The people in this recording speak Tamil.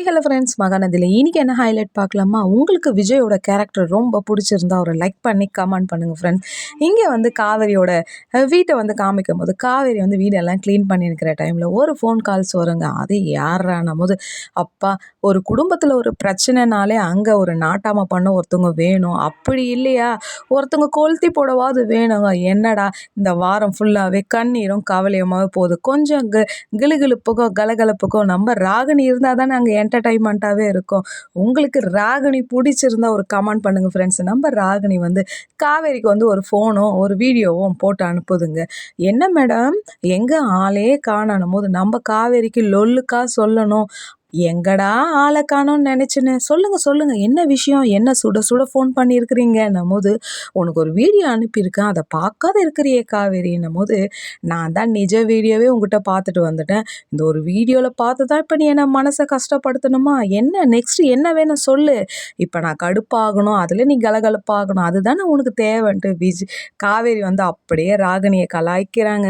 ஹலோ ஃப்ரெண்ட்ஸ், மகாநதியில இன்னைக்கு என்ன ஹைலைட் பார்க்கலாமா? உங்களுக்கு விஜயோட கேரக்டர் ரொம்ப பிடிச்சிருந்தா ஒரு லைக் பண்ணி கமெண்ட் பண்ணுங்க ஃப்ரெண்ட்ஸ். இங்கே வந்து காவேரியோட வீட்டை வந்து காமிக்கும்போது காவேரி வந்து வீடெல்லாம் க்ளீன் பண்ணியிருக்கிற டைமில் ஒரு ஃபோன் கால்ஸ் வருங்க. அது யாரானும் போது அப்பா, ஒரு குடும்பத்தில் ஒரு பிரச்சனைனாலே அங்கே ஒரு நாட்டாம பண்ண ஒருத்தவங்க வேணும். அப்படி இல்லையா ஒருத்தவங்க கொளுத்தி போடவாது வேணுங்க. என்னடா இந்த வாரம் ஃபுல்லாகவே கண்ணீரும் கவலையுமாவே போகுது. கொஞ்சம் கிளுகிளுப்புக்கும் கலகலப்புக்கும் நம்ம ராகினி இருந்தால் தானே அங்கே என்டர்டைன்மெண்ட்டாகவே இருக்கும். உங்களுக்கு ராகினி பிடிச்சிருந்தா ஒரு கமெண்ட் பண்ணுங்கள் ஃப்ரெண்ட்ஸ். நம்ம ராகினி வந்து காவேரிக்கு வந்து ஒரு ஃபோனும் ஒரு வீடியோவும் போட்டு அனுப்புதுங்க. என்ன மேடம், எங்கே ஆளே காணும் போது நம்ம காவேரிக்கு லொல்லுக்கா சொல்லணும். எங்கடா ஆளை காணோன்னு நினச்சின்னு சொல்லுங்க என்ன விஷயம், என்ன சுட சுட ஃபோன் பண்ணியிருக்கிறீங்கன்னும் போது உனக்கு ஒரு வீடியோ அனுப்பியிருக்கேன், அதை பார்க்காத இருக்கிறியே காவேரின்னும் போது நான் தான் நிஜ வீடியோவே உங்ககிட்ட பார்த்துட்டு வந்துட்டேன். இந்த ஒரு வீடியோவில் பார்த்து தான் இப்போ நீ என்ன மனசை கஷ்டப்படுத்தணுமா? என்ன நெக்ஸ்ட் என்ன வேணும் சொல்லு. இப்போ நான் கடுப்பாகணும், அதில் நீ கலகலப்பாகணும், அதுதானே உனக்கு தேவைன்ட்டு காவேரி வந்து அப்படியே ராகினியை கலாய்க்கிறாங்க.